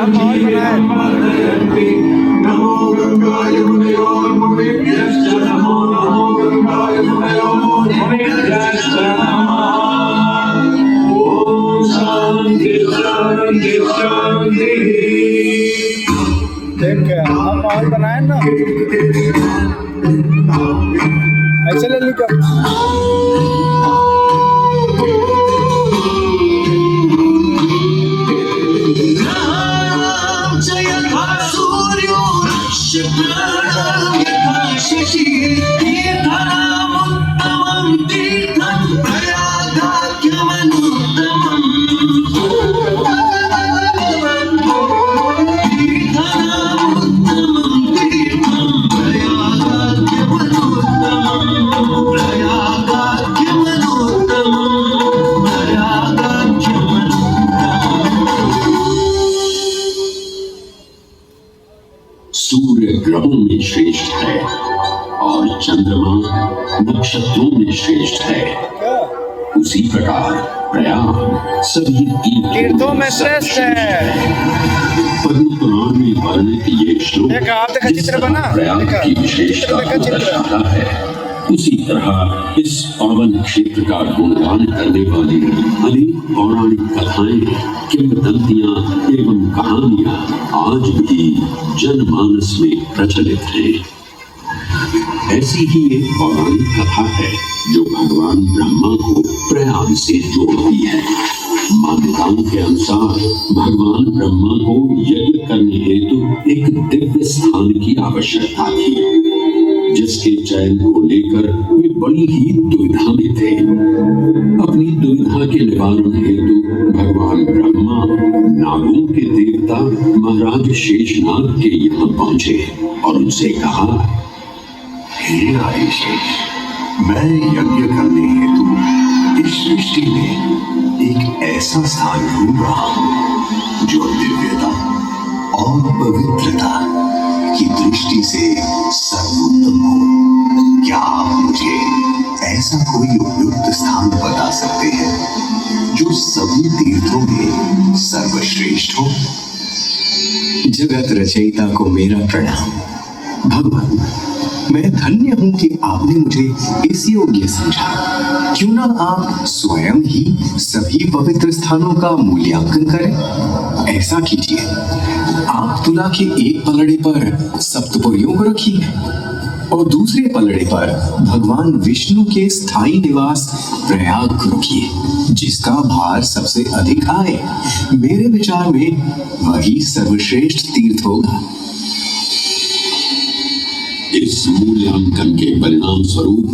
माहौल बना है। नमो गंगाय मुनयोर्मुनिभ्यश्च नमो नमो गंगाय मुनयोर्मुनिभ्यश्च नमः। ओम शांति शांति शांति। ठीक है, हम माहौल बनाए ना, ऐसे ले लीजिए। सूर्य ग्रहों में श्रेष्ठ है और चंद्रमा नक्षत्रों में श्रेष्ठ है। उसी प्रकार प्रयाग सभी तीर्थों में श्रेष्ठ है। पद्म पुराण में वर्णित ये श्लोक चित्र बना प्रयाग की विशेषता को दर्शाता है। उसी तरह इस पावन क्षेत्र का गुणगान करने वाली अनेक पौराणिक कथाएं, किंवदंतियां एवं कहानियां आज भी जनमानस में प्रचलित हैं। ऐसी ही एक पौराणिक कथा है जो भगवान ब्रह्मा को प्रयाग से जोड़ती है। मान्यताओं के अनुसार भगवान ब्रह्मा को यज्ञ करने हेतु एक दिव्य स्थान की आवश्यकता थी, जिसके चयन को लेकर वे बड़ी ही दुविधा में थे। अपनी दुविधा के निवारण हेतु भगवान ब्रह्मा नागों के देवता महाराज शेषनाग के यहाँ पहुंचे और उनसे कहा, हे आदिशेष, मैं यज्ञ करने हेतु इस सृष्टि में एक ऐसा स्थान ढूंढ रहा हूं जो दिव्यता और पवित्रता की दृष्टि से सर्वोत्तम हो। क्या आप मुझे ऐसा कोई उपयुक्त स्थान बता सकते हैं जो सभी तीर्थों में सर्वश्रेष्ठ हो? जगत रचयिता को मेरा प्रणाम। भगवान, मैं धन्य हूं कि आपने मुझे इस योग्य समझा। क्यों ना आप स्वयं ही सभी पवित्र स्थानों का मूल्यांकन करें। ऐसा कीजिए, आप तुला के एक पलड़े पर सप्तपुरियों को रखिए और दूसरे पलड़े पर भगवान विष्णु के स्थायी निवास प्रयाग को रखिए, जिसका भार सबसे अधिक आए। मेरे विचार में वही सर्वश्रेष्ठ तीर्थ होगा। इस मूल्यांकन के परिणाम स्वरूप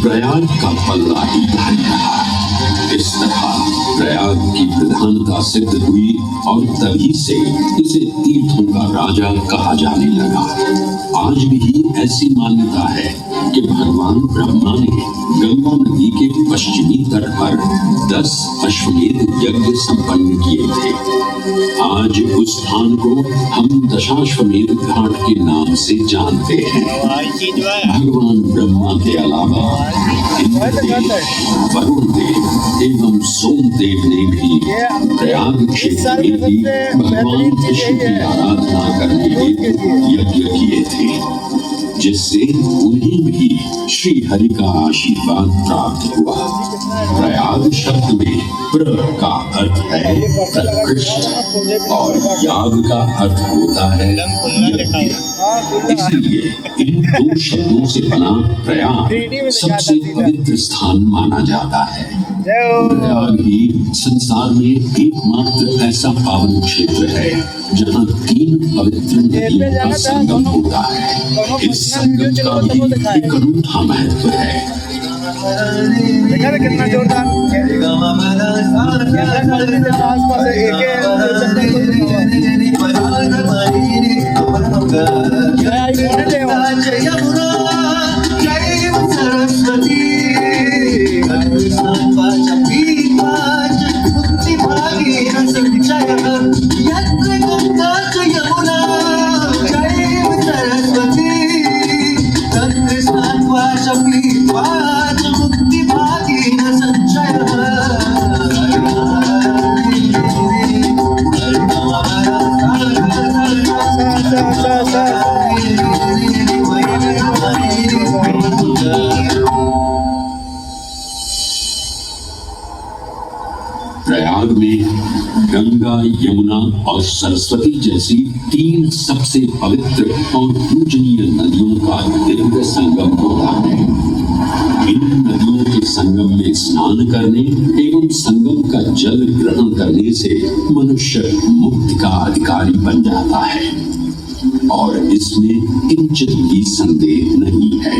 प्रयाग का पल्ला ही भारी रहा। इस तरह प्रयाग की प्रधानता सिद्ध हुई और तभी से इसे तीर्थों का राजा कहा जाने लगा। आज भी ऐसी मान्यता है कि भगवान ब्रह्मा ने गंगा नदी के पश्चिमी तट पर 10 अश्वमेध यज्ञ संपन्न किए थे। आज उस स्थान को हम दशाश्वमेध घाट के नाम से जानते हैं। भगवान ब्रह्मा के अलावा इंद्रदेव, वरुण देव एवं सोमदेव ने भी प्रयाग क्षेत्र में ही भगवान विष्णु की आराधना करने हेतु यज्ञ किए थे, जिससे उन्हें भी श्री हरि का आशीर्वाद प्राप्त हुआ। प्रयाग शब्द में प्र का अर्थ है प्रकृष्ट और याग का अर्थ होता है यज्ञ। इसलिए इन दो शब्दों से बना प्रयाग सबसे पवित्र स्थान माना जाता है। प्रयाग ही संसार में एकमात्र ऐसा पावन क्षेत्र है जहाँ 3 पवित्र नदियों का संगम होता है। इस संगम का भी एक अनूठा महत्व है। देखा कितना जोरदार प्रयाग में गंगा, यमुना और सरस्वती जैसी 3 सबसे पवित्र और पूजनीय नदियों का दिव्य संगम होता है। इन नदियों के संगम में स्नान करने एवं संगम का जल ग्रहण करने से मनुष्य मुक्ति का अधिकारी बन जाता है और इसमें किंचित भी संदेह नहीं है।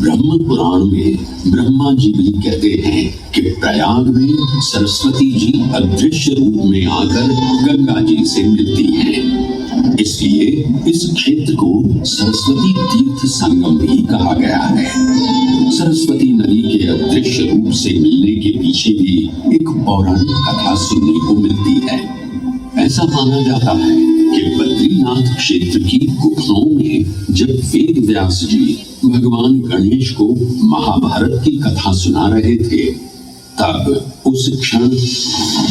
ब्रह्म पुराण में ब्रह्मा जी भी कहते हैं कि प्रयाग में सरस्वती जी अदृश्य रूप में आकर गंगा जी से मिलती हैं। इसलिए इस क्षेत्र को सरस्वती तीर्थ संगम भी कहा गया है। सरस्वती नदी के अदृश्य रूप से मिलने के पीछे भी एक पौराणिक कथा सुनने को मिलती है। ऐसा माना जाता है कि बद्रीनाथ क्षेत्र की गुफाओं में जब वेद व्यास जी भगवान गणेश को महाभारत की कथा सुना रहे थे, तब उस क्षण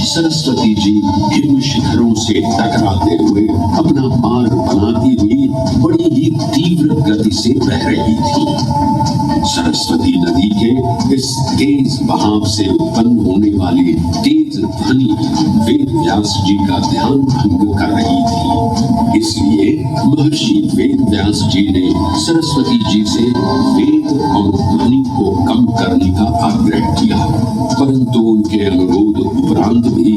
सरस्वती जी हिम शिखरों से टकराते हुए अपना मार्ग बनाती हुई बड़ी ही तीव्र गति से बह रही थी। सरस्वती नदी के इस तेज बहाव से उत्पन्न होने वाली तेज ध्वनि वेद व्यास जी का ध्यान भंग कर रही थी। इसलिए महर्षि वेद व्यास जी ने सरस्वती जी से वेग और ध्वनि को कम करने का आग्रह किया, परंतु उनके अनुरोध उपरांत भी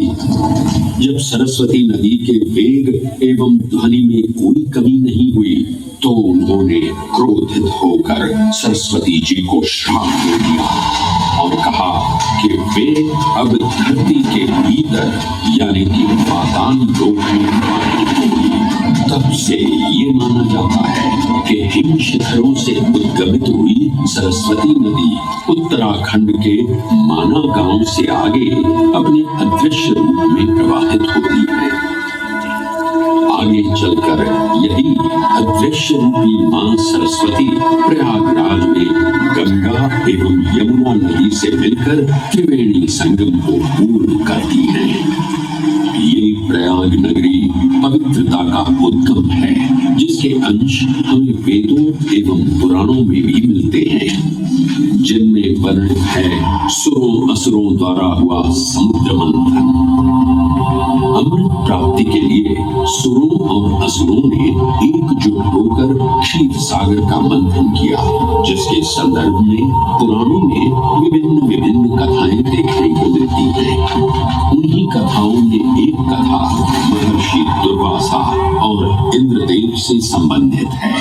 जब सरस्वती नदी के वेग एवं ध्वनि में कोई कमी नहीं हुई तो उन्होंने क्रोधित होकर सरस्वती जी को श्राप दे दिया और कहा कि वे अब धरती के भीतर यानी कि पाताल लोक में होंगी। तब से ये माना जाता है कि हिम शिखरों से उद्गमित हुई सरस्वती नदी उत्तराखंड के माना गांव से आगे अपने अदृश्य रूप में प्रवाहित होती है। आगे चलकर यही अदृश्य रूपी मां सरस्वती प्रयागराज में गंगा एवं यमुना नदी से मिलकर त्रिवेणी संगम को पूर्ण करती है। ये प्रयाग नगरी पवित्रता का उद्गम है, जिसके अंश हमें वेदों एवं पुराणों में भी मिलते हैं, जिनमें वर्णित है सुरों असुरों द्वारा हुआ समुद्र मंथन। अमृत प्राप्ति के लिए सुरों और असुरों ने एकजुट होकर क्षीर सागर का मंथन किया, जिसके संदर्भ में पुराणों में विभिन्न कथाएं देखने को मिलती हैं। उन्हीं कथाओं में एक कथा महर्षि दुर्वासा और इंद्रदेव से संबंधित है।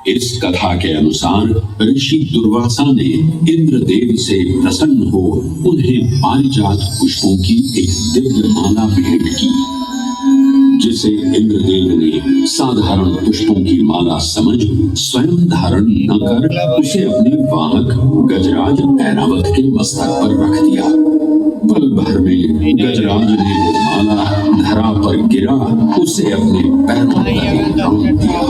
इस कथा के अनुसार ऋषि दुर्वासा ने इंद्रदेव से प्रसन्न हो उन्हें पारिजात पुष्पों की एक दिव्य माला भेंट की, जिसे इंद्रदेव ने साधारण पुष्पों की माला समझ स्वयं धारण न कर उसे अपने वाहक गजराज ऐरावत के मस्तक पर रख दिया। पल भर में गजराज ने वो माला धरा पर गिरा, उसे अपने पैरों तले डाल दिया।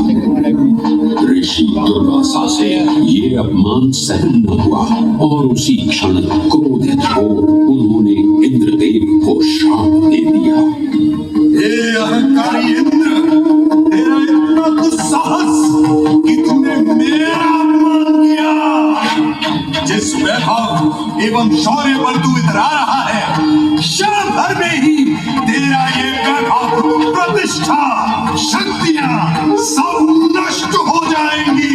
ऋषि दुर्वासा से ये अपमान सहन न हुआ और उसी क्षण क्रोधित हो उन्होंने इंद्रदेव को श्राप दे दिया। हे अहंकारी इंद्र, तेरा इतना दुस्साहस कि तूने मेरा अपमान किया। जिस वैभव एवं शौर्य पर तू इतरा रहा है, क्षण भर में ही तेरा ये वैभव, प्रतिष्ठा, शक्तियां सब नष्ट हो जाएंगी।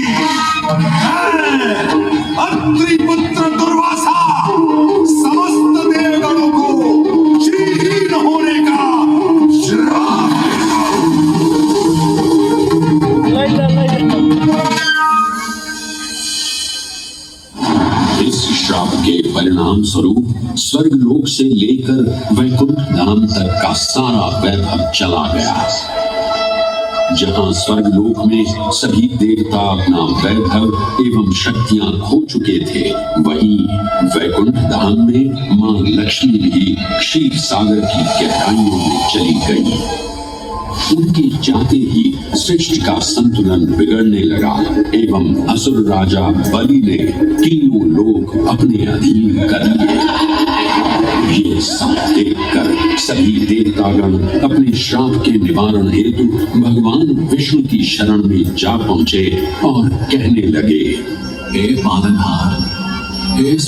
अत्रि पुत्र दुर्वासा समस्त देवगणों को श्रीहीन होने का श्राप देता हूं। इस श्राप के परिणाम स्वरूप स्वर्गलोक से लेकर वैकुंठ धाम तक का सारा वैभव चला गया। जहां स्वर्गलोक में सभी देवता अपना वैभव एवं शक्तियां खो चुके थे, वहीं वैकुंठ धाम में मां लक्ष्मी भी क्षीर सागर की गहराइयों में चली गई। उनके जाते ही सृष्टि का संतुलन बिगड़ने लगा एवं असुर राजा बलि ने तीनों लोक अपने अधीन कर लिए। ये ये सब देखकर सभी देवतागण अपने श्राप के निवारण हेतु भगवान विष्णु की शरण में जा पहुंचे और कहने लगे, हे पालनहार, हे